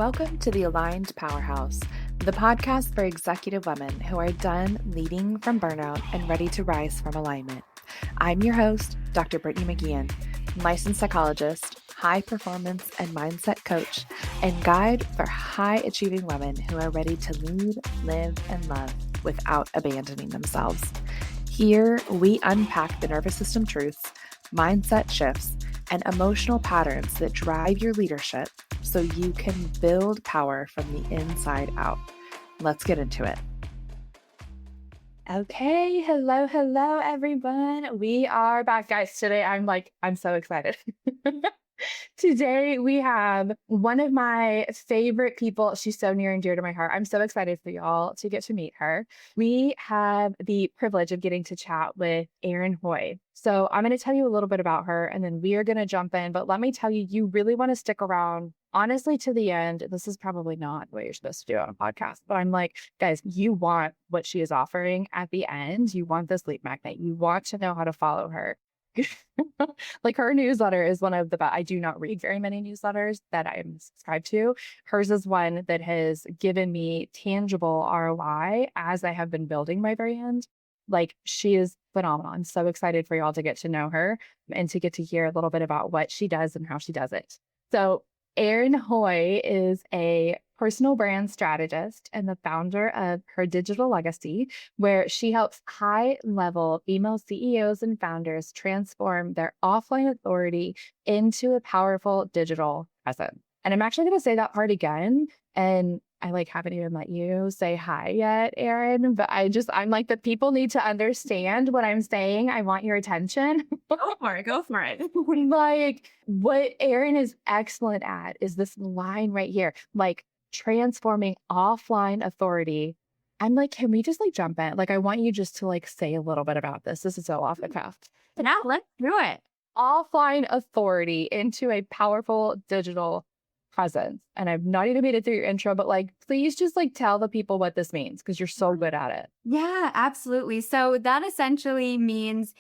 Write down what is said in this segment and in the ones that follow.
Welcome to the Aligned Powerhouse, the podcast for executive women who are done leading from burnout and ready to rise from alignment. I'm your host, Dr. Brittany McGeehan, licensed psychologist, high performance and mindset coach, and guide for high achieving women who are ready to lead, live, and love without abandoning themselves. Here, we unpack the nervous system truths, mindset shifts, and emotional patterns that drive your leadership so you can build power from the inside out. Let's get into it. Okay, hello, everyone. We are back, guys. Today, I'm so excited. Today, we have one of my favorite people. She's so near and dear to my heart. I'm so excited for y'all to get to meet her. We have the privilege of getting to chat with Erin Hoy. So I'm going to tell you a little bit about her, and then we are going to jump in. But let me tell you, you really want to stick around, honestly, to the end. This is probably not what you're supposed to do on a podcast, but I'm like, guys, you want what she is offering at the end. You want this lead magnet. You want to know how to follow her. Like, her newsletter is one of the best. I do not read very many newsletters that I'm subscribed to. Hers is one that has given me tangible ROI as I have been building my brand. Like, she is phenomenal. I'm so excited for y'all to get to know her and to get to hear a little bit about what she does and how she does it. So Erin Hoy is a personal brand strategist and the founder of Her Digital Legacy, where she helps high-level female CEOs and founders transform their offline authority into a powerful digital presence. And I'm actually going to say that part again. And I haven't even let you say hi yet, Erin, but I'm like, the people need to understand what I'm saying. I want your attention. Go for it. Like, what Erin is excellent at is this line right here, like transforming offline authority. I'm like, can we just jump in? I want you just to say a little bit about this. This is so off the cuff. Yeah, let's do it. Offline authority into a powerful digital presence. And I've not even made it through your intro, but please just tell the people what this means, because you're so good at it. Yeah, absolutely. So that essentially means,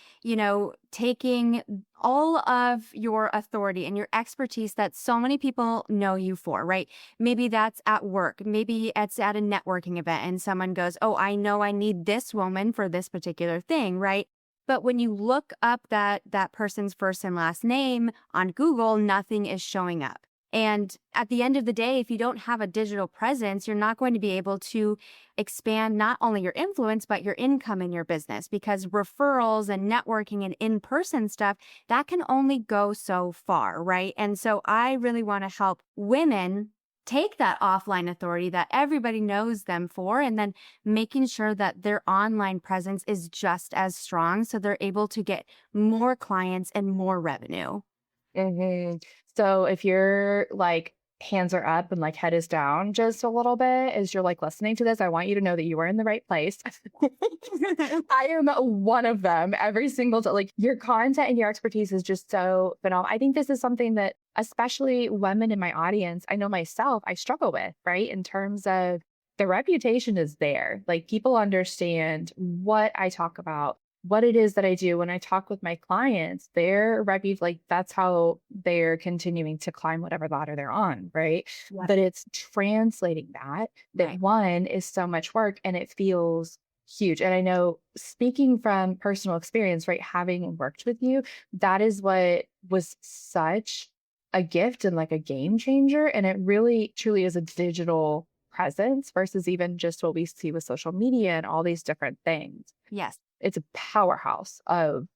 taking all of your authority and your expertise that so many people know you for, right? Maybe that's at work. Maybe it's at a networking event and someone goes, oh, I know I need this woman for this particular thing, right? But when you look up that person's first and last name on Google, nothing is showing up. And at the end of the day, if you don't have a digital presence, you're not going to be able to expand not only your influence, but your income in your business, because referrals and networking and in-person stuff, that can only go so far, right? And so I really want to help women take that offline authority that everybody knows them for, and then making sure that their online presence is just as strong so they're able to get more clients and more revenue. Mm-hmm. So if you're hands are up and head is down just a little bit as you're listening to this, I want you to know that you are in the right place. I am one of them every single day. Your content and your expertise is just so phenomenal. I think this is something that especially women in my audience, I know myself, I struggle with, right? In terms of the reputation is there. People understand what I talk about, what it is that I do when I talk with my clients. Their that's how they're continuing to climb whatever ladder they're on, right? Yeah. But it's translating that Right. one is so much work and it feels huge. And I know, speaking from personal experience, right, having worked with you, that is what was such a gift and a game changer. And it really truly is a digital presence versus even just what we see with social media and all these different things. Yes. It's a powerhouse of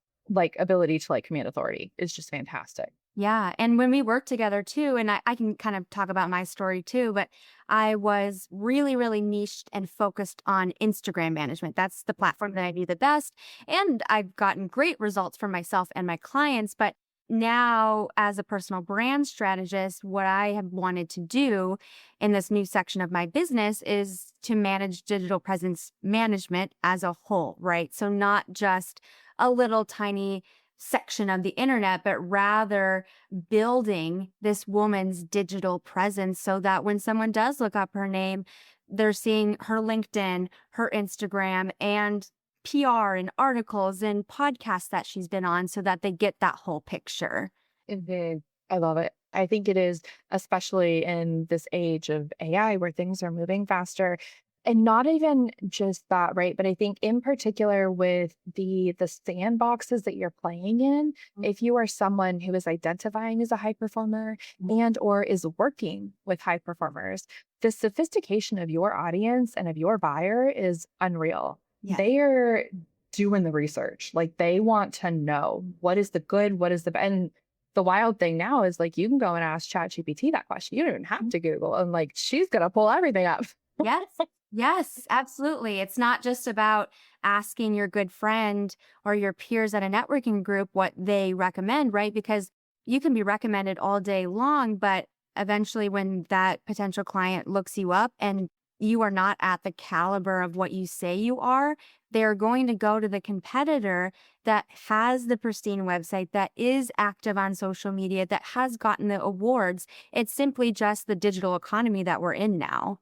ability to command authority. It's just fantastic. Yeah. And when we worked together too, and I can kind of talk about my story too, but I was really, really niched and focused on Instagram management. That's the platform that I do the best. And I've gotten great results for myself and my clients. But now, as a personal brand strategist, what I have wanted to do in this new section of my business is to manage digital presence management as a whole, right? So not just a little tiny section of the internet, but rather building this woman's digital presence so that when someone does look up her name, they're seeing her LinkedIn, her Instagram, and PR and articles and podcasts that she's been on so that they get that whole picture. I love it. I think it is, especially in this age of AI where things are moving faster. And not even just that, right? But I think in particular with the sandboxes that you're playing in, if you are someone who is identifying as a high performer and or is working with high performers, the sophistication of your audience and of your buyer is unreal. Yes. They are doing the research. Like they want to know what is the good, what is the and the wild thing now is like you can go and ask ChatGPT that question. You don't even have to Google, and like she's gonna pull everything up. Yes. Yes, absolutely. It's not just about asking your good friend or your peers at a networking group what they recommend, right? Because you can be recommended all day long, but eventually when that potential client looks you up and you are not at the caliber of what you say you are, they're going to go to the competitor that has the pristine website, that is active on social media, that has gotten the awards. It's simply just the digital economy that we're in now.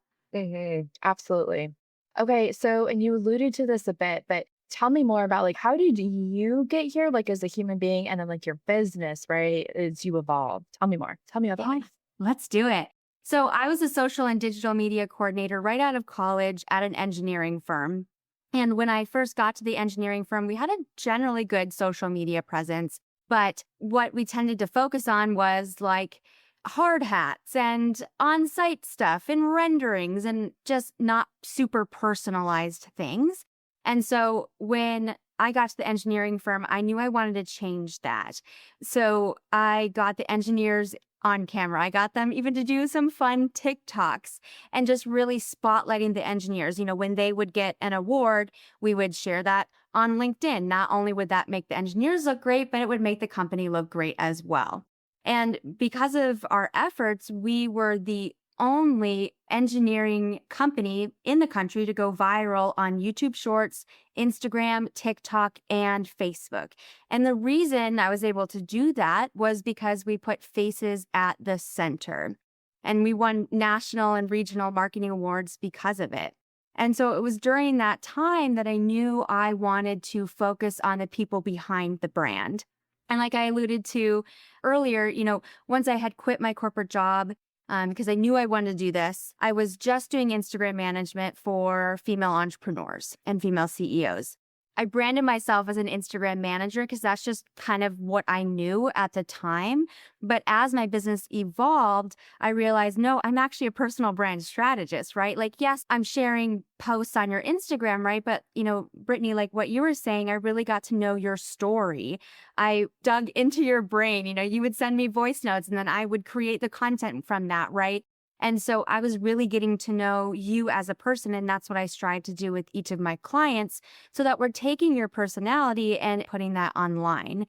Absolutely. Okay, so and you alluded to this a bit, but tell me more about like how did you get here, like as a human being, and then like your business, right? As you evolve. Tell me more. Tell me about Yeah, that. let's do it. So, I was a social and digital media coordinator right out of college at an engineering firm. And when I first got to the engineering firm, we had a generally good social media presence. But what we tended to focus on was like hard hats and on site stuff and renderings and just not super personalized things. And so when I got to the engineering firm, I knew I wanted to change that. So I got the engineers on camera. I got them even to do some fun TikToks and just really spotlighting the engineers. You know, when they would get an award, we would share that on LinkedIn. Not only would that make the engineers look great, but it would make the company look great as well. And because of our efforts, we were the only engineering company in the country to go viral on YouTube Shorts, Instagram, TikTok, and Facebook. And the reason I was able to do that was because we put faces at the center. And we won national and regional marketing awards because of it. And so it was during that time that I knew I wanted to focus on the people behind the brand. And like I alluded to earlier, you know, once I had quit my corporate job, because I knew I wanted to do this, I was just doing Instagram management for female entrepreneurs and female CEOs. I branded myself as an Instagram manager because that's just kind of what I knew at the time. But as my business evolved, I realized, no, I'm actually a personal brand strategist, right? Like, yes, I'm sharing posts on your Instagram, right? But, you know, Brittany, like what you were saying, I really got to know your story. I dug into your brain. You know, you would send me voice notes and then I would create the content from that, right? And so I was really getting to know you as a person. And that's what I strive to do with each of my clients so that we're taking your personality and putting that online.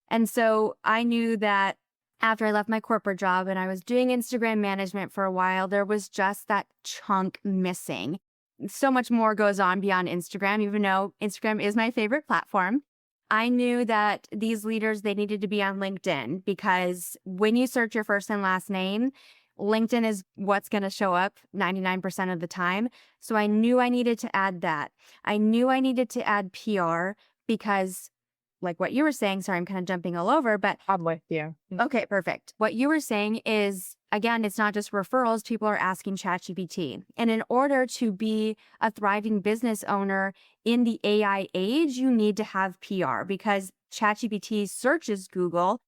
And so I knew that after I left my corporate job and I was doing Instagram management for a while, there was just that chunk missing. So much more goes on beyond Instagram, even though Instagram is my favorite platform. I knew that these leaders, they needed to be on LinkedIn because when you search your first and last name, LinkedIn is what's going to show up 99% of the time. So I knew I needed to add that. I knew I needed to add PR because, like what you were saying, sorry, I'm kind of jumping all over, but I'm with you. okay, perfect. What you were saying is, again, it's not just referrals. People are asking ChatGPT. And in order to be a thriving business owner in the AI age, you need to have PR because ChatGPT searches Google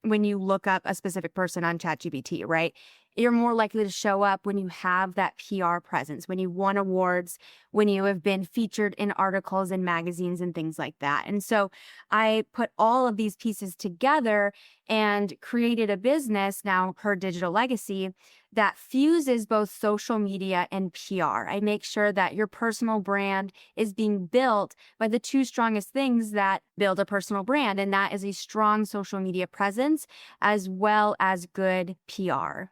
when you look up a specific person on ChatGPT, right? You're more likely to show up when you have that PR presence, when you won awards, when you have been featured in articles and magazines and things like that. And so I put all of these pieces together and created a business, now Her Digital Legacy, that fuses both social media and PR. I make sure that your personal brand is being built by the two strongest things that build a personal brand, and that is a strong social media presence as well as good PR.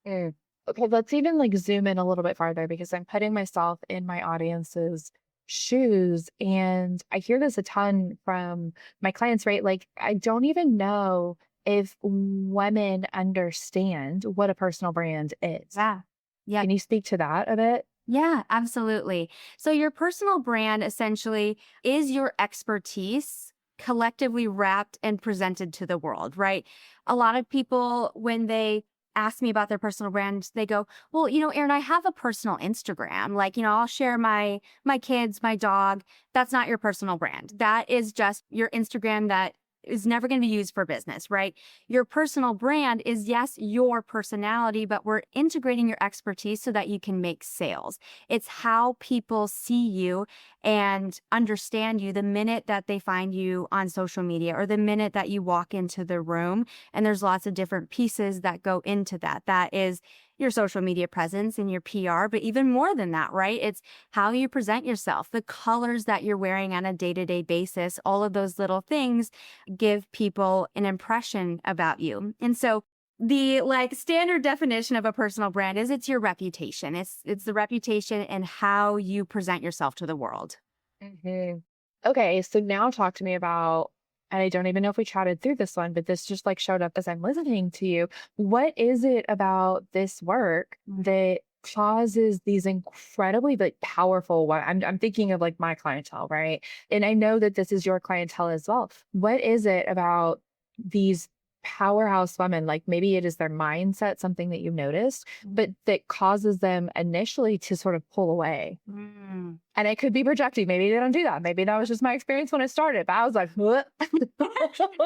Mm. Okay, let's even like zoom in a little bit farther because I'm putting myself in my audience's shoes. And I hear this a ton from my clients, right? Like, I don't even know if women understand what a personal brand is. Yeah. Yeah. Can you speak to that a bit? Yeah, absolutely. So your personal brand essentially is your expertise collectively wrapped and presented to the world, right? A lot of people, when they ask me about their personal brand, they go, well, Erin, I have a personal Instagram. Like, I'll share my kids, my dog. That's not your personal brand. That is just your Instagram that is never going to be used for business, right? Your personal brand is, yes, your personality, but we're integrating your expertise so that you can make sales. It's how people see you and understand you the minute that they find you on social media or the minute that you walk into the room. And there's lots of different pieces that go into that. That is your social media presence and your PR, but even more than that, right? It's how you present yourself, the colors that you're wearing on a day-to-day basis, all of those little things give people an impression about you. And so the standard definition of a personal brand is it's your reputation. It's the reputation and how you present yourself to the world. Mhm. Okay, so now talk to me about, and I don't even know if we chatted through this one, but this just like showed up as I'm listening to you. What is it about this work that causes these incredibly like powerful I'm thinking of like my clientele, right? And I know that this is your clientele as well. What is it about these powerhouse women, like maybe it is their mindset, something that you've noticed, but that causes them initially to sort of pull away? Mm. And it could be projecting. Maybe they don't do that. Maybe that was just my experience when I started, but I was like, what?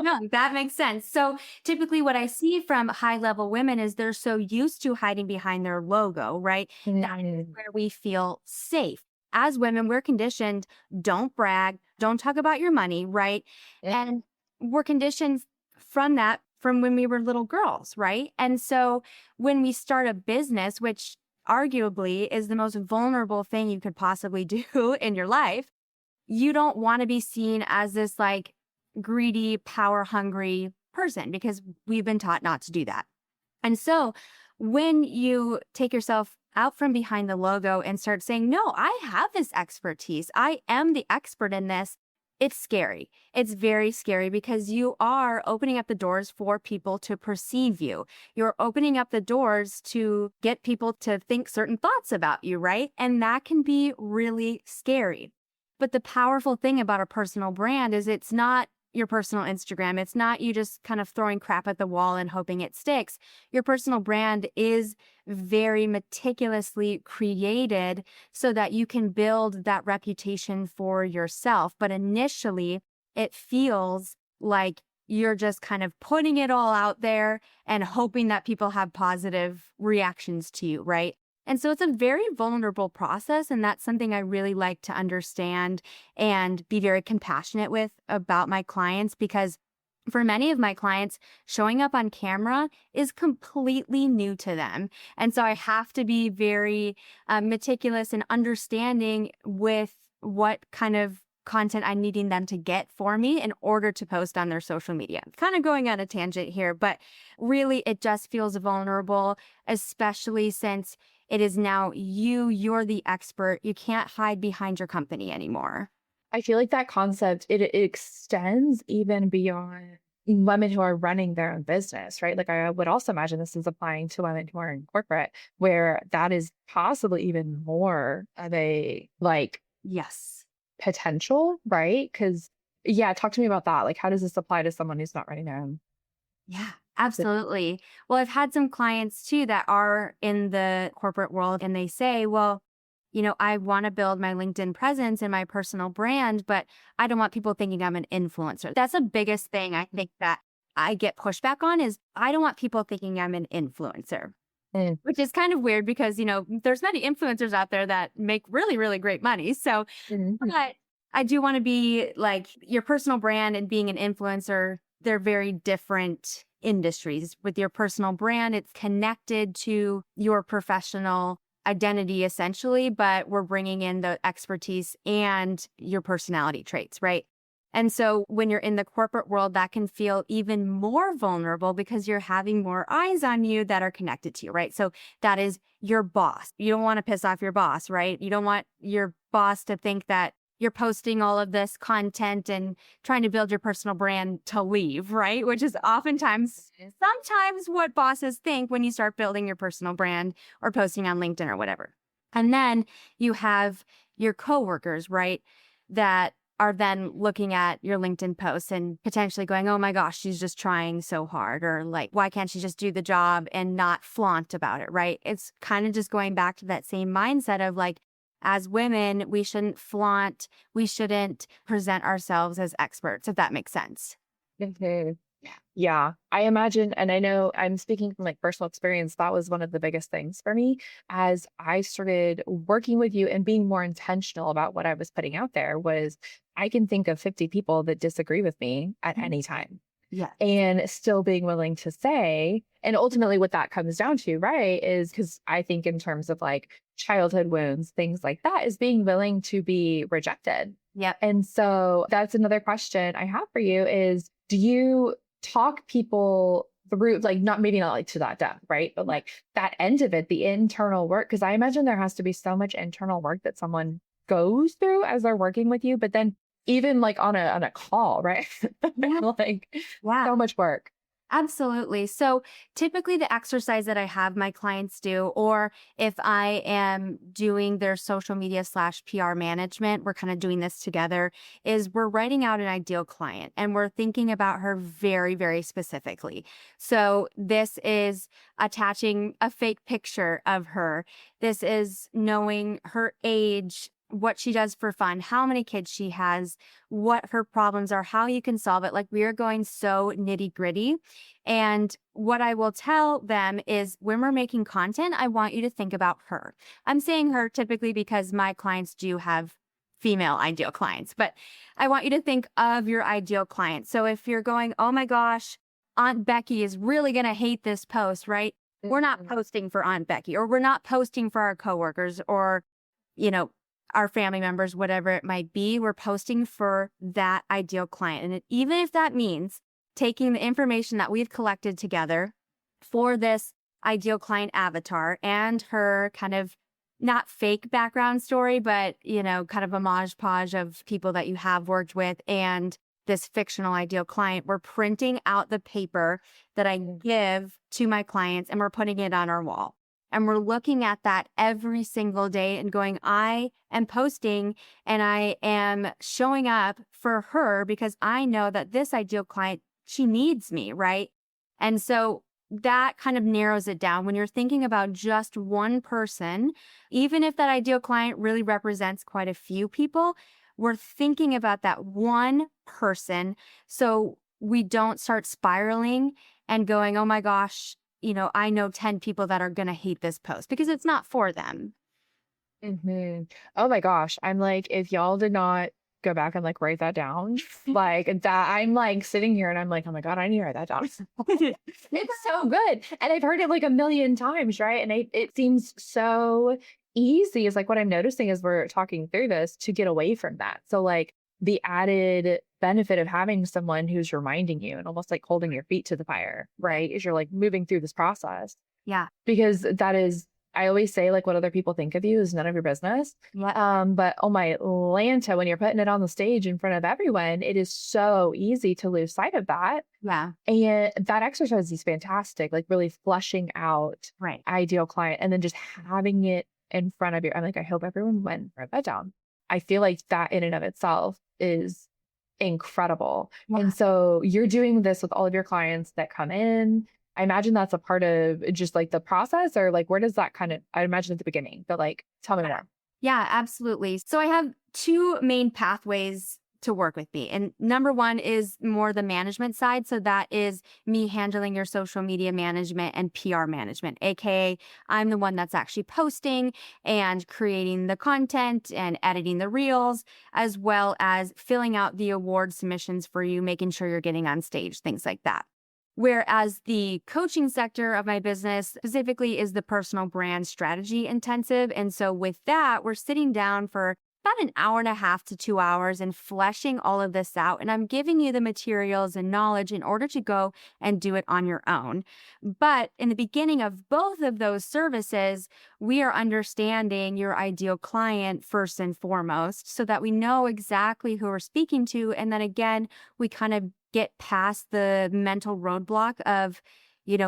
No, that makes sense. So typically what I see from high level women is they're so used to hiding behind their logo, right? That's Mm, where we feel safe. As women, we're conditioned, don't brag, don't talk about your money, right? And we're conditioned from that from when we were little girls, right? And so when we start a business, which arguably is the most vulnerable thing you could possibly do in your life, you don't want to be seen as this like greedy, power hungry person because we've been taught not to do that. And so when you take yourself out from behind the logo and start saying, no, I have this expertise, I am the expert in this, it's scary. It's very scary because you are opening up the doors for people to perceive you. You're opening up the doors to get people to think certain thoughts about you, right? And that can be really scary. But the powerful thing about a personal brand is it's not your personal Instagram. It's not you just kind of throwing crap at the wall and hoping it sticks. Your personal brand is very meticulously created so that you can build that reputation for yourself. But initially, it feels like you're just kind of putting it all out there and hoping that people have positive reactions to you, right? And so it's a very vulnerable process. And that's something I really like to understand and be very compassionate with about my clients, because for many of my clients, showing up on camera is completely new to them. And so I have to be very meticulous and understanding with what kind of content I'm needing them to get for me in order to post on their social media. Kind of going on a tangent here, but really it just feels vulnerable, especially since it is now you're the expert. You can't hide behind your company anymore. I feel like that concept, it extends even beyond women who are running their own business, right? Like I would also imagine this is applying to women who are in corporate, where that is possibly even more of a like Yes. potential, right? Because yeah, talk to me about that. Like, how does this apply to someone who's not running their own Yeah, business? absolutely. Well, I've had some clients too that are in the corporate world and they say, well, I want to build my LinkedIn presence and my personal brand, but I don't want people thinking I'm an influencer. That's the biggest thing I think that I get pushback on is I don't want people thinking I'm an influencer, Mm, which is kind of weird because, there's many influencers out there that make really, really great money. So, mhm. but I do want to be like your personal brand and being an influencer. They're very different industries. With your personal brand, it's connected to your professional identity essentially, but we're bringing in the expertise and your personality traits, right? And so when you're in the corporate world, that can feel even more vulnerable because you're having more eyes on you that are connected to you, right? So that is your boss. You don't want to piss off your boss, right? You don't want your boss to think that you're posting all of this content and trying to build your personal brand to leave, right? Which is sometimes what bosses think when you start building your personal brand or posting on LinkedIn or whatever. And then you have your coworkers, right? That are then looking at your LinkedIn posts and potentially going, oh my gosh, she's just trying so hard. Or like, why can't she just do the job and not flaunt about it, right? It's kind of just going back to that same mindset of like, as women, we shouldn't flaunt, we shouldn't present ourselves as experts, if that makes sense. Mhm. Yeah, I imagine, and I know I'm speaking from like personal experience, that was one of the biggest things for me as I started working with you and being more intentional about what I was putting out there was I can think of 50 people that disagree with me at Mhm. any time Yeah. and still being willing to say, and ultimately what that comes down to, right, is because I think in terms of like childhood wounds, things like that, is being willing to be rejected. Yep. And so that's another question I have for you is do you talk people through like not maybe not like to that depth, right? But like that end of it, the internal work, because I imagine there has to be so much internal work that someone goes through as they're working with you, but then even like on a call, right? Yeah. Like Yeah. so much work. Absolutely. So typically, the exercise that I have my clients do, or if I am doing their social media / PR management, we're kind of doing this together, is we're writing out an ideal client and we're thinking about her very, very specifically. So this is attaching a fake picture of her. This is knowing her age, what she does for fun, how many kids she has, what her problems are, how you can solve it. Like we are going so nitty gritty. And what I will tell them is when we're making content, I want you to think about her. I'm saying her typically because my clients do have female ideal clients, but I want you to think of your ideal client. So if you're going, oh my gosh, Aunt Becky is really going to hate this post, right? We're not Mhm. posting for Aunt Becky, or we're not posting for our coworkers or, you know, our family members, whatever it might be. We're posting for that ideal client. And even if that means taking the information that we've collected together for this ideal client avatar and her kind of not fake background story, but, kind of a modge podge of people that you have worked with and this fictional ideal client, we're printing out the paper that I give to my clients and we're putting it on our wall. And we're looking at that every single day and going, I am posting and I am showing up for her because I know that this ideal client, she needs me, right? And so that kind of narrows it down. When you're thinking about just one person, even if that ideal client really represents quite a few people, we're thinking about that one person so we don't start spiraling and going, oh my gosh, I know 10 people that are going to hate this post because it's not for them. Mhm. Oh my gosh. I'm like, if y'all did not go back and like write that down, like that, I'm like sitting here and I'm like, oh my God, I need to write that down. It's so good. And I've heard it like a million times, right? And it seems so easy is like what I'm noticing as we're talking through this to get away from that. So like the added benefit of having someone who's reminding you and almost like holding your feet to the fire, right? As you're like moving through this process. Yeah. Because that is I always say, like, what other people think of you is none of your business. Yeah. But oh my Lanta, when you're putting it on the stage in front of everyone, it is so easy to lose sight of that. Yeah. And that exercise is fantastic, like really flushing out Right. ideal client and then just having it in front of you. I'm like, I hope everyone went and wrote that down. I feel like that in and of itself is incredible. Yeah. And so you're doing this with all of your clients that come in. I imagine that's a part of just like the process or like where does that kind of I imagine at the beginning, but like tell me more. Yeah, absolutely. So I have two main pathways to work with me. And number one is more the management side. So that is me handling your social media management and PR management, AKA I'm the one that's actually posting and creating the content and editing the reels, as well as filling out the award submissions for you, making sure you're getting on stage, things like that. Whereas the coaching sector of my business specifically is the personal brand strategy intensive. And so with that, we're sitting down for about an hour and a half to 2 hours and fleshing all of this out. And I'm giving you the materials and knowledge in order to go and do it on your own. But in the beginning of both of those services, we are understanding your ideal client first and foremost so that we know exactly who we're speaking to. And then again, we kind of get past the mental roadblock of,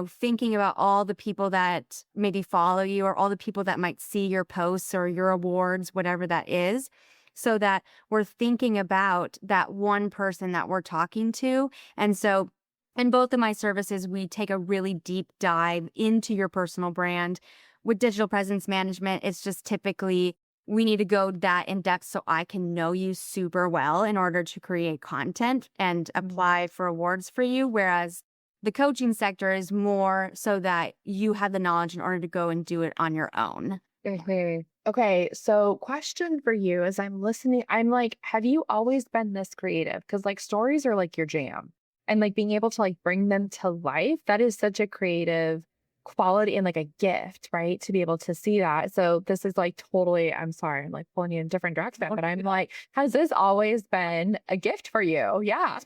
thinking about all the people that maybe follow you or all the people that might see your posts or your awards, whatever that is. so that we're thinking about that one person that we're talking to. And so in both of my services, we take a really deep dive into your personal brand. With digital presence management, it's just typically we need to go that in depth so I can know you super well in order to create content and apply for awards for you. Whereas the coaching sector is more so that you have the knowledge in order to go and do it on your own. Mhm. Okay, so question for you as I'm listening, I'm like, have you always been this creative? Because like stories are like your jam. And like being able to like bring them to life, that is such a creative quality and like a gift, right? To be able to see that. So this is like totally, I'm sorry, I'm like pulling you in a different direction, but I'm like, has this always been a gift for you? Yeah.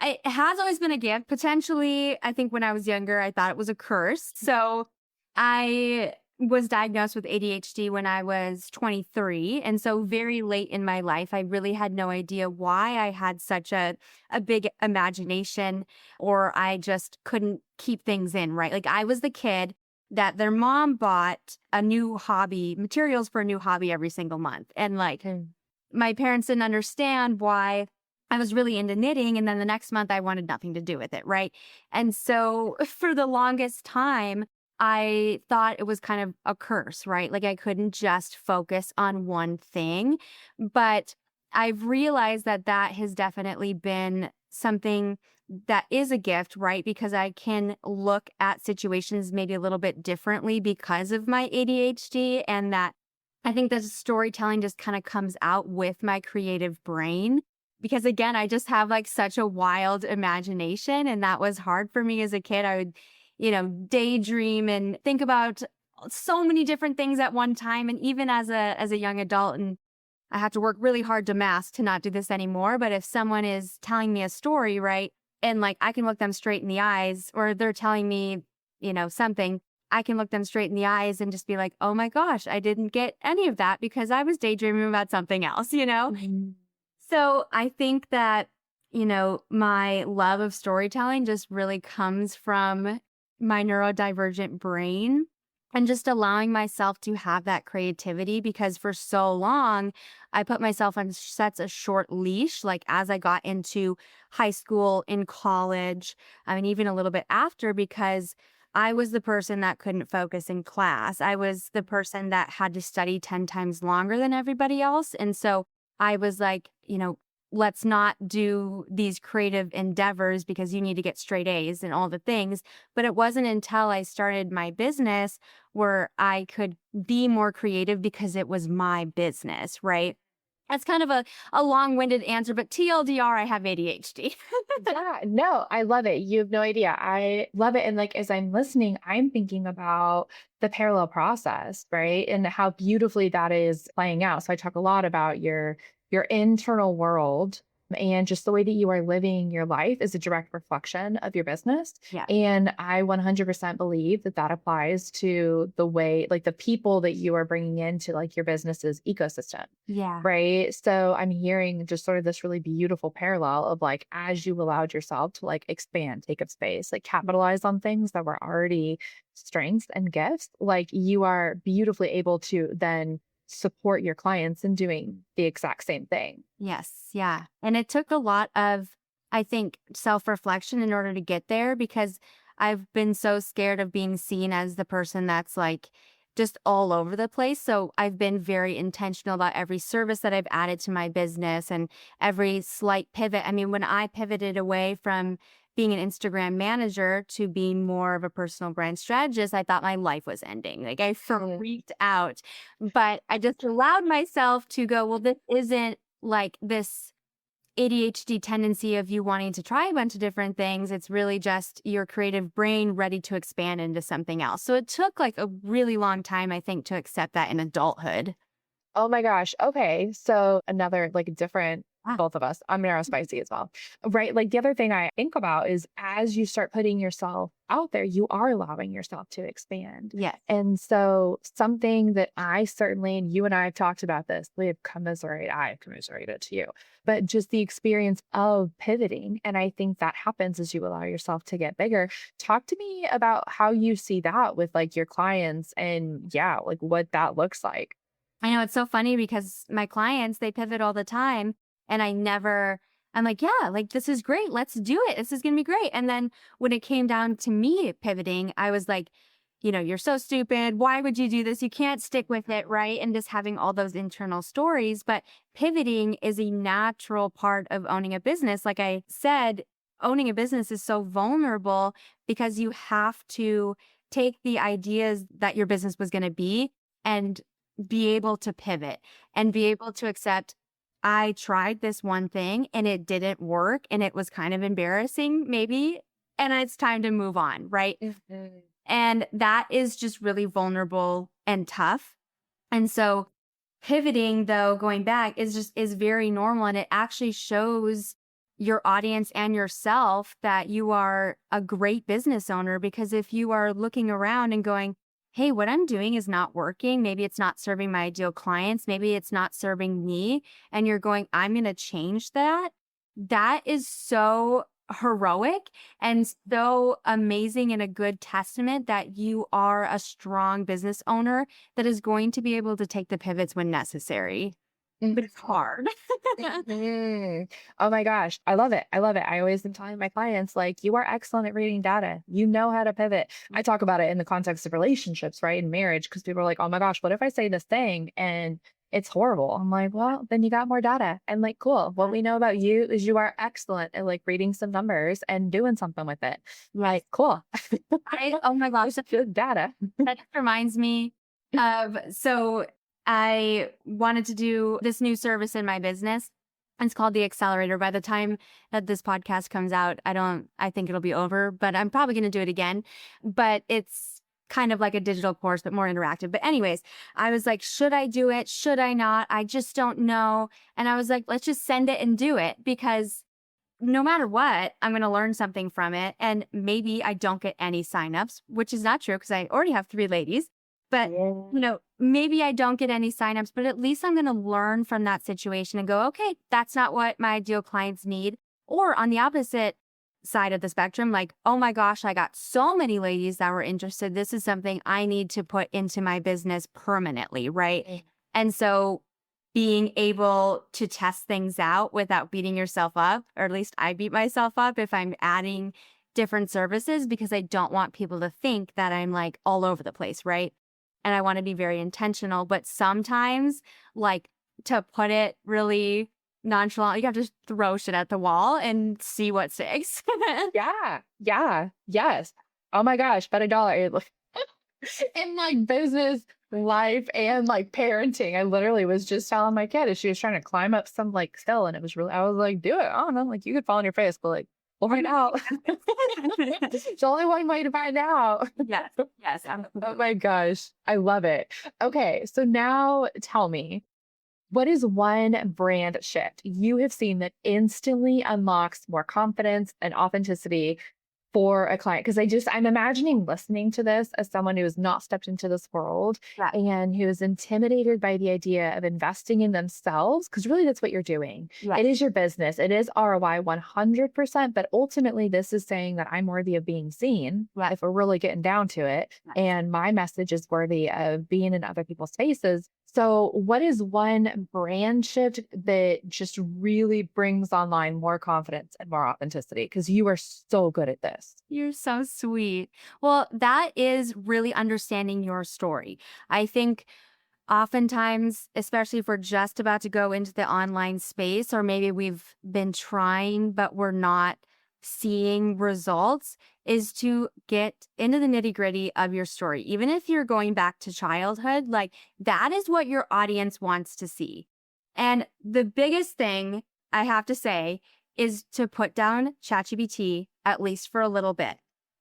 It has always been a gift. Potentially, I think when I was younger, I thought it was a curse. So I was diagnosed with ADHD when I was 23. And so very late in my life, I really had no idea why I had such a big imagination, or I just couldn't keep things in, right? Like I was the kid that their mom bought a new hobby, materials for a new hobby every single month. And like Mm. my parents didn't understand why I was really into knitting. And then the next month I wanted nothing to do with it. Right. And so for the longest time, I thought it was kind of a curse, right? Like I couldn't just focus on one thing. But I've realized that that has definitely been something that is a gift, right? Because I can look at situations maybe a little bit differently because of my ADHD, and that I think the storytelling just kind of comes out with my creative brain. Because again, I just have like such a wild imagination. And that was hard for me as a kid. I would, daydream and think about so many different things at one time. And even as a young adult, and I have to work really hard to mask to not do this anymore. But if someone is telling me a story, right, and like I can look them straight in the eyes, or they're telling me, something, I can look them straight in the eyes and just be like, oh my gosh, I didn't get any of that because I was daydreaming about something else. Mhm. So I think that, my love of storytelling just really comes from my neurodivergent brain and just allowing myself to have that creativity, because for so long I put myself on such a short leash. Like as I got into high school, in college, I mean, even a little bit after, because I was the person that couldn't focus in class. I was the person that had to study 10 times longer than everybody else. And so I was like, let's not do these creative endeavors because you need to get straight A's and all the things. But it wasn't until I started my business where I could be more creative because it was my business, right? That's kind of a long-winded answer, but TLDR, I have ADHD. Yeah, no, I love it. You have no idea. I love it. And like as I'm listening, I'm thinking about the parallel process, right? And how beautifully that is playing out. So I talk a lot about your internal world and just the way that you are living your life is a direct reflection of your business. Yeah. And I 100% believe that that applies to the way, like the people that you are bringing into like your business's ecosystem. Yeah. Right. So I'm hearing just sort of this really beautiful parallel of like, as you allowed yourself to like expand, take up space, like capitalize on things that were already strengths and gifts, like you are beautifully able to then support your clients in doing the exact same thing. Yes. Yeah. And it took a lot of, I think, self reflection in order to get there, because I've been so scared of being seen as the person that's like just all over the place. So I've been very intentional about every service that I've added to my business and every slight pivot. I mean, when I pivoted away from being an Instagram manager to being more of a personal brand strategist, I thought my life was ending. Like I freaked out, but I just allowed myself to go, well, this isn't like this ADHD tendency of you wanting to try a bunch of different things. It's really just your creative brain ready to expand into something else. So it took like a really long time, I think, to accept that in adulthood. Oh my gosh. Okay. So another like different, Ah, both of us, I'm neurospicy as well. Right. Like the other thing I think about is as you start putting yourself out there, you are allowing yourself to expand. yes. And so something that I certainly, and you and I have talked about this, we have commiserate, I have commiserated to you, but just the experience of pivoting. And I think that happens as you allow yourself to get bigger. Talk to me about how you see that with like your clients and yeah, like what that looks like. I know it's so funny because my clients, they pivot all the time and I'm like, yeah, like this is great. Let's do it. This is going to be great. And then when it came down to me pivoting, I was like, you're so stupid. Why would you do this? You can't stick with it. Right. And just having all those internal stories. But pivoting is a natural part of owning a business. Like I said, owning a business is so vulnerable because you have to take the ideas that your business was going to be and be able to pivot and be able to accept I tried this one thing and it didn't work and it was kind of embarrassing maybe and it's time to move on, right? Mhm. And that is just really vulnerable and tough. And so pivoting though going back is very normal and it actually shows your audience and yourself that you are a great business owner because if you are looking around and going, hey, what I'm doing is not working, maybe it's not serving my ideal clients, maybe it's not serving me, and you're going, I'm going to change that, that is so heroic and so amazing and a good testament that you are a strong business owner that is going to be able to take the pivots when necessary. But it's hard. Mhm. Oh my gosh, I love it. I love it. I always am telling my clients, like, you are excellent at reading data. You know how to pivot. I talk about it in the context of relationships, right? In marriage, because people are like, oh my gosh, what if I say this thing and it's horrible? I'm like, well, then you got more data. And like, cool. What we know about you is you are excellent at like reading some numbers and doing something with it. Like, cool. Oh my gosh, It's good data. that reminds me so I wanted to do this new service in my business. It's called the Accelerator. By the time that this podcast comes out, I think it'll be over, but I'm probably going to do it again. But it's kind of like a digital course, but more interactive. But anyways, I was like, should I do it? Should I not? I just don't know. And I was like, let's just send it and do it because no matter what, I'm going to learn something from it. And maybe I don't get any signups, which is not true because I already have 3 ladies. But, Yeah. maybe I don't get any signups, but at least I'm going to learn from that situation and go, okay, that's not what my ideal clients need. Or on the opposite side of the spectrum, like, oh my gosh, I got so many ladies that were interested. This is something I need to put into my business permanently. Right. Mm. And so being able to test things out without beating yourself up, or at least I beat myself up if I'm adding different services because I don't want people to think that I'm like all over the place, right? And I want to be very intentional, but sometimes like to put it really nonchalant, you have to throw shit at the wall and see what sticks. Yeah. Yeah. Yes. Oh my gosh, bet a dollar. In like business, life, and like parenting. I literally was just telling my kid as she was trying to climb up some like hill, and it was really, I was like, do it. I don't know, like you could fall on your face, but like, we'll find out. It's only one way to find out. Yes, yes. Oh my gosh, I love it. Okay, so now tell me, what is one brand shift you have seen that instantly unlocks more confidence and authenticity for a client? Because I'm imagining listening to this as someone who has not stepped into this world Yeah. and who is intimidated by the idea of investing in themselves. Because really, that's what you're doing. Yes. It is your business, it is ROI 100%. But ultimately, this is saying that I'm worthy of being seen Yes. if we're really getting down to it. Yes. And my message is worthy of being in other people's faces. So, what is one brand shift that just really brings online more confidence and more authenticity? Because you are so good at this. You're so sweet. Well, that is really understanding your story. I think oftentimes, especially if we're just about to go into the online space, or maybe we've been trying, but we're not seeing results, is to get into the nitty gritty of your story. Even if you're going back to childhood, like that is what your audience wants to see. And the biggest thing I have to say is to put down ChatGPT at least for a little bit.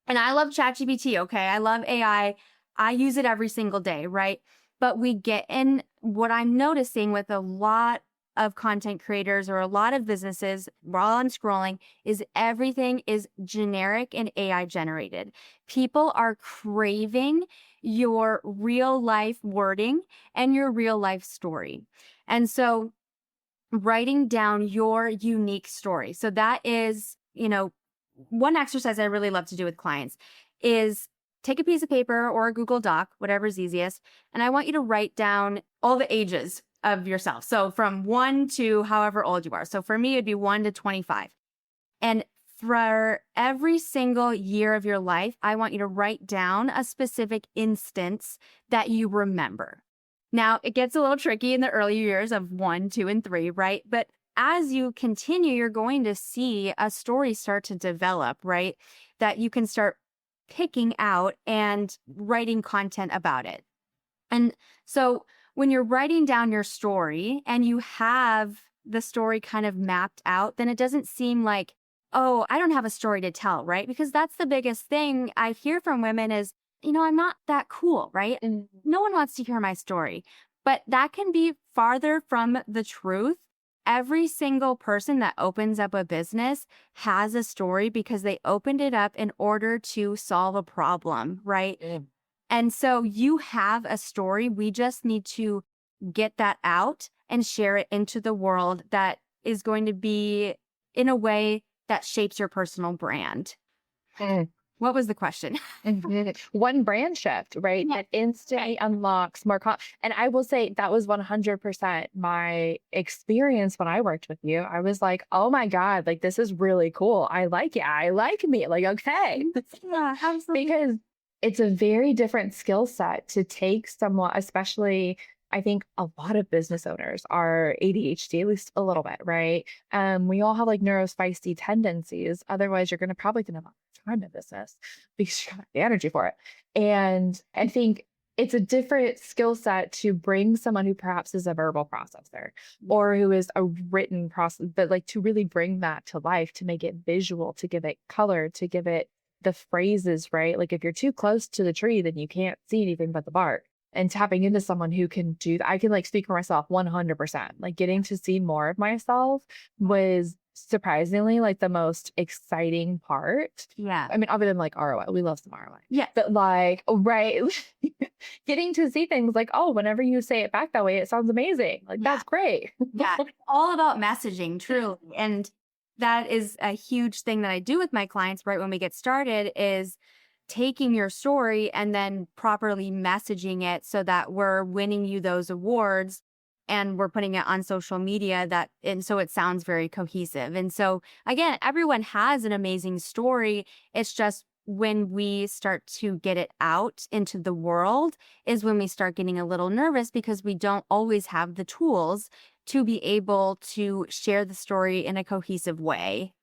And I love ChatGPT, okay? I love AI. I use it every single day, right? But we get in what I'm noticing with a lot of content creators or a lot of businesses while I'm scrolling is everything is generic and AI generated. People are craving your real life wording and your real life story. And so writing down your unique story. So that is, one exercise I really love to do with clients is take a piece of paper or a Google Doc, whatever's easiest, and I want you to write down all the ages of yourself. So from 1 to however old you are. So for me, it'd be 1 to 25. And for every single year of your life, I want you to write down a specific instance that you remember. Now, it gets a little tricky in the early years of 1, 2, and 3, right? But as you continue, you're going to see a story start to develop, right? That you can start picking out and writing content about it. And so when you're writing down your story and you have the story kind of mapped out, then it doesn't seem like, oh, I don't have a story to tell, right? Because that's the biggest thing I hear from women is, I'm not that cool, right? And no one wants to hear my story. But that can be farther from the truth. Every single person that opens up a business has a story because they opened it up in order to solve a problem, right? And so you have a story. We just need to get that out and share it into the world that is going to be in a way that shapes your personal brand. What was the question? One brand shift, right? That instantly unlocks more. And I will say that was 100% my experience when I worked with you. I was like, oh my God, like this is really cool. I like it. I like me. Like, okay. Yeah, absolutely. Because it's a very different skill set to take someone, especially I think a lot of business owners are ADHD, at least a little bit, right? We all have like neurospicy tendencies. Otherwise, you're going to probably have time in business because you have the energy for it. And I think it's a different skill set to bring someone who perhaps is a verbal processor or who is a written process, but like to really bring that to life, to make it visual, to give it color, to give it the phrases, right? Like if you're too close to the tree, then you can't see anything but the bark. And tapping into someone who can do that, I can like speak for myself 100%. Like getting to see more of myself was surprisingly like the most exciting part. Yeah. I mean, other than like ROI, we love some ROI. Yeah. But like, right, getting to see things like, oh, whenever you say it back that way, it sounds amazing. Like, that's great. Yeah. It's all about messaging, truly. And that is a huge thing that I do with my clients right when we get started is taking your story and then properly messaging it so that we're winning you those awards and we're putting it on social media and so it sounds very cohesive. And so again, everyone has an amazing story. It's just when we start to get it out into the world is when we start getting a little nervous because we don't always have the tools to be able to share the story in a cohesive way.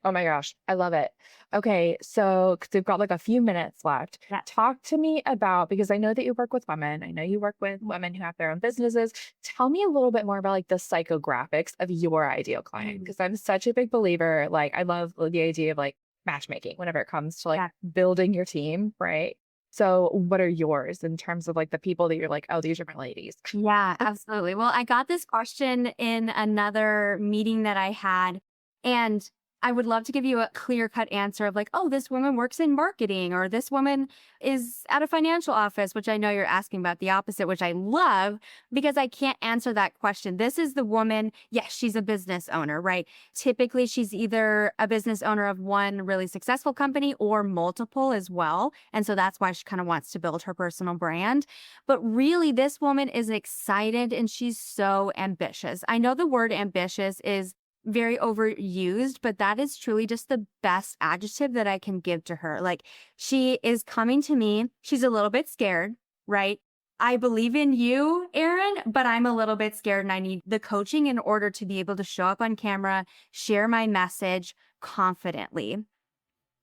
Oh my gosh, I love it. Okay, so 'cause we've got like a few minutes left. Yeah. Talk to me about, because I know that you work with women. I know you work with women who have their own businesses. Tell me a little bit more about like the psychographics of your ideal client, because I'm such a big believer. Like I love the idea of like matchmaking whenever it comes to like building your team, right? So what are yours in terms of like the people that you're like, oh, these are my ladies? Yeah, absolutely. Well, I got this question in another meeting that I had, and I would love to give you a clear-cut answer of like, oh, this woman works in marketing or this woman is at a financial office, which I know you're asking about the opposite, which I love because I can't answer that question. This is the woman. Yes, she's a business owner, right? Typically, she's either a business owner of one really successful company or multiple as well. And so that's why she kind of wants to build her personal brand. But really, this woman is excited and she's so ambitious. I know the word ambitious is very overused, but that is truly just the best adjective that I can give to her. Like she is coming to me. She's a little bit scared, right? I believe in you, Erin, but I'm a little bit scared and I need the coaching in order to be able to show up on camera, share my message confidently.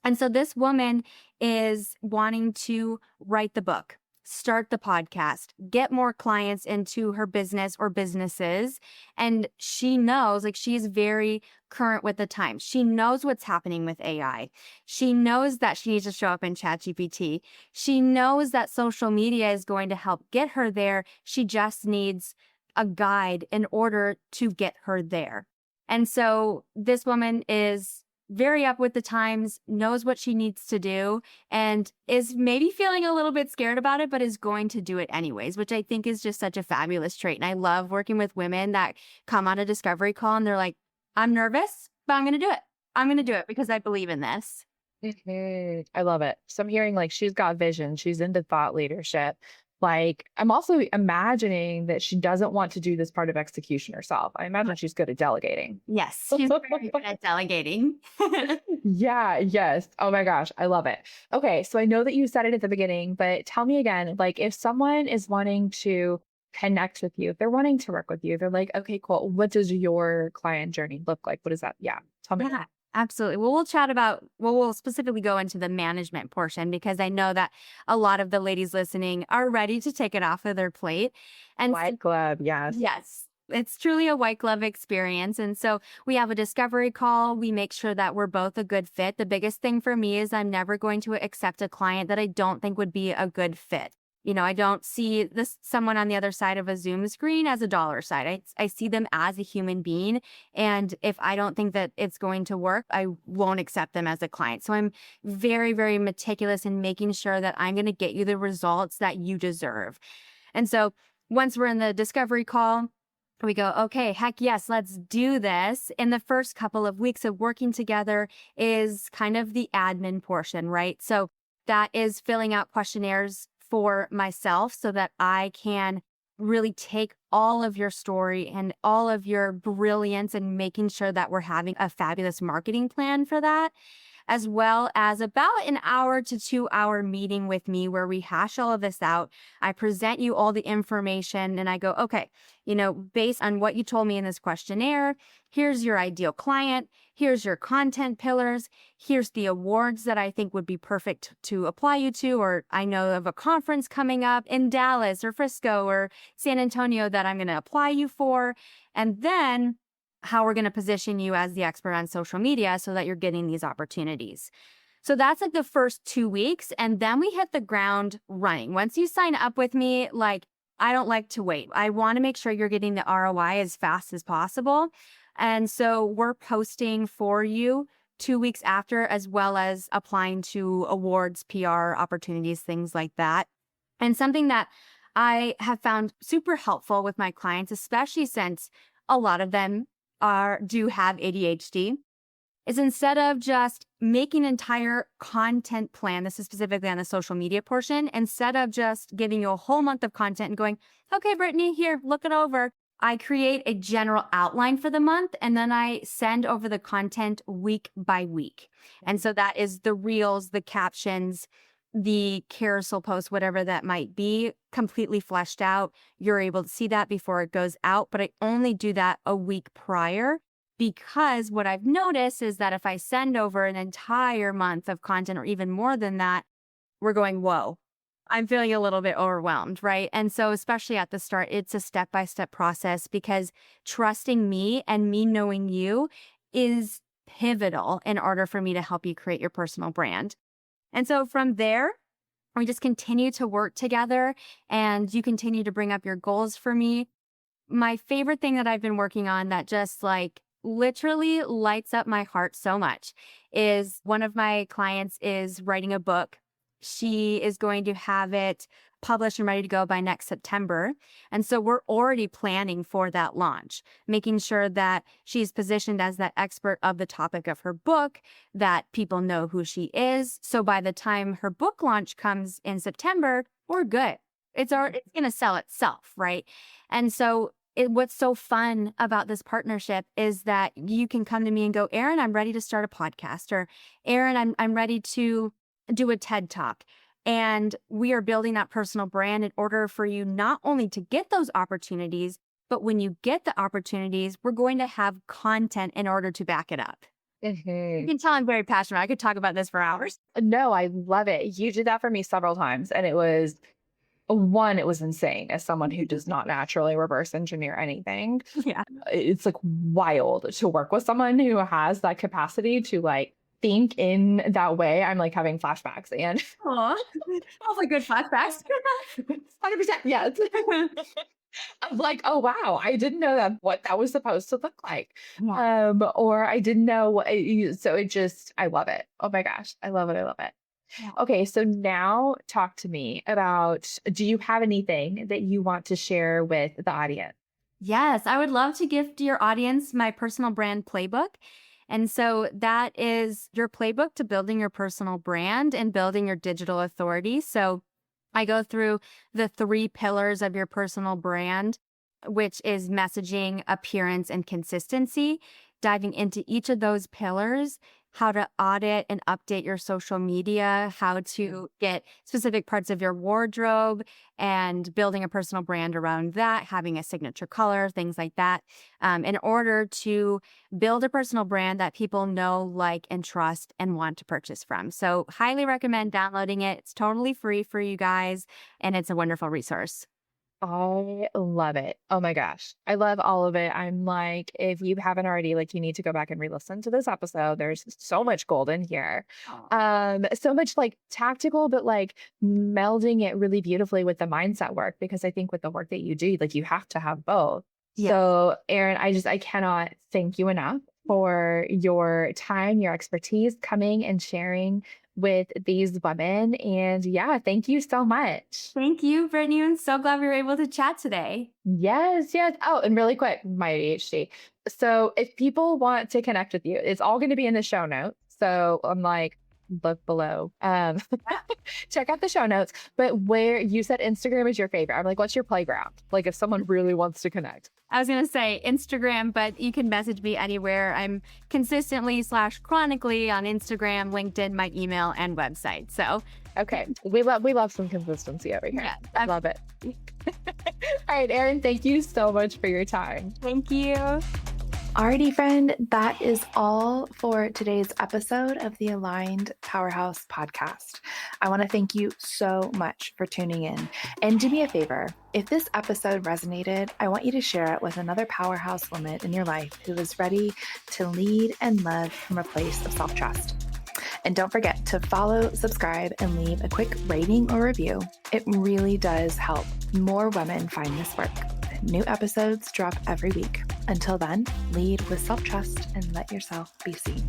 And so this woman is wanting to write the book, start the podcast, get more clients into her business or businesses. And she knows, like, she's very current with the times. She knows what's happening with AI. She knows that she needs to show up in ChatGPT. She knows that social media is going to help get her there. She just needs a guide in order to get her there. And so this woman is very up with the times, knows what she needs to do, and is maybe feeling a little bit scared about it, but is going to do it anyways, which I think is just such a fabulous trait. And I love working with women that come on a discovery call and they're like, I'm nervous, but I'm going to do it. I'm going to do it because I believe in this. I love it. So I'm hearing like she's got vision, she's into thought leadership. Like I'm also imagining that she doesn't want to do this part of execution herself. I imagine she's good at delegating. Yes, she's very good at delegating. Yeah, yes. Oh my gosh, I love it. Okay, so I know that you said it at the beginning, but tell me again, like if someone is wanting to connect with you, if they're wanting to work with you, they're like, okay, cool. What does your client journey look like? What is that? Yeah, tell me Yeah, more. absolutely. Well, we'll specifically go into the management portion because I know that a lot of the ladies listening are ready to take it off of their plate. And White glove, yes. yes, it's truly a white glove experience. And so we have a discovery call. We make sure that we're both a good fit. The biggest thing for me is I'm never going to accept a client that I don't think would be a good fit. I don't see this someone on the other side of a Zoom screen as a dollar sign. I see them as a human being. And if I don't think that it's going to work, I won't accept them as a client. So I'm very, very meticulous in making sure that I'm going to get you the results that you deserve. And so once we're in the discovery call, we go, okay, heck yes, let's do this. And the first couple of weeks of working together is kind of the admin portion, right? So that is filling out questionnaires for myself so that I can really take all of your story and all of your brilliance and making sure that we're having a fabulous marketing plan for that, as well as about an hour to 2 hour meeting with me where we hash all of this out. I present you all the information and I go, okay, based on what you told me in this questionnaire, here's your ideal client, here's your content pillars, here's the awards that I think would be perfect to apply you to, or I know of a conference coming up in Dallas or Frisco or San Antonio that I'm going to apply you for. And then how we're going to position you as the expert on social media so that you're getting these opportunities. So that's like the first 2 weeks. And then we hit the ground running. Once you sign up with me, like I don't like to wait. I want to make sure you're getting the ROI as fast as possible. And so we're posting for you 2 weeks after, as well as applying to awards, PR opportunities, things like that. And something that I have found super helpful with my clients, especially since a lot of them do have ADHD, is instead of just making an entire content plan, this is specifically on the social media portion, instead of just giving you a whole month of content and going, okay, Brittany, here, look it over. I create a general outline for the month and then I send over the content week by week. And so that is the reels, the captions, the carousel post, whatever that might be, completely fleshed out. You're able to see that before it goes out, but I only do that a week prior because what I've noticed is that if I send over an entire month of content or even more than that, we're going, whoa, I'm feeling a little bit overwhelmed, right? And so especially at the start, it's a step-by-step process because trusting me and me knowing you is pivotal in order for me to help you create your personal brand. And so from there, we just continue to work together and you continue to bring up your goals for me. My favorite thing that I've been working on that just like literally lights up my heart so much is one of my clients is writing a book. She is going to have it published and ready to go by next September. And so we're already planning for that launch, making sure that she's positioned as that expert of the topic of her book, that people know who she is. So by the time her book launch comes in September, we're good. It's going to sell itself, right? And so what's so fun about this partnership is that you can come to me and go, Erin, I'm ready to start a podcast, or Erin, I'm ready to do a TED Talk. And we are building that personal brand in order for you not only to get those opportunities, but when you get the opportunities, we're going to have content in order to back it up. You can tell I'm very passionate. I could talk about this for hours. No, I love it. You did that for me several times. And it was insane as someone who does not naturally reverse engineer anything. Yeah. It's like wild to work with someone who has that capacity to like think in that way. I'm like having flashbacks and Aw, all the good flashbacks. 100%. Yes. I'm like, oh wow, I didn't know that what that was supposed to look like. Yeah. Or I didn't know so it just I love it. Oh my gosh. I love it. I love it. Yeah. Okay, so now talk to me about do you have anything that you want to share with the audience? Yes, I would love to gift your audience my personal brand playbook. And so that is your playbook to building your personal brand and building your digital authority. So I go through the 3 pillars of your personal brand, which is messaging, appearance, and consistency, diving into each of those pillars, how to audit and update your social media, how to get specific parts of your wardrobe and building a personal brand around that, having a signature color, things like that, in order to build a personal brand that people know, like, and trust and want to purchase from. So highly recommend downloading it. It's totally free for you guys, and it's a wonderful resource. I love it. Oh my gosh. I love all of it. I'm like, if you haven't already, like, you need to go back and re-listen to this episode. There's so much gold in here. So much like tactical, but like melding it really beautifully with the mindset work, because I think with the work that you do, like, you have to have both. Yeah. So Erin, I cannot thank you enough for your time, your expertise, coming and sharing with these women. And yeah, thank you so much. Thank you, Brittany. I'm so glad we were able to chat today. Yes, yes. Oh, and really quick, my ADHD. So if people want to connect with you, it's all going to be in the show notes. So I'm like, look below. Check out the show notes. But where you said Instagram is your favorite, I'm like, what's your playground? Like, if someone really wants to connect. I was going to say Instagram, but you can message me anywhere. I'm consistently / chronically on Instagram, LinkedIn, my email, and website. So okay, we love some consistency over here. Yeah, I love it. All right, Erin, thank you so much for your time. Thank you. Alrighty, friend, that is all for today's episode of the Aligned Powerhouse podcast. I want to thank you so much for tuning in. And do me a favor, if this episode resonated, I want you to share it with another powerhouse woman in your life who is ready to lead and love from a place of self-trust. And don't forget to follow, subscribe, and leave a quick rating or review. It really does help more women find this work. New episodes drop every week. Until then, lead with self-trust and let yourself be seen.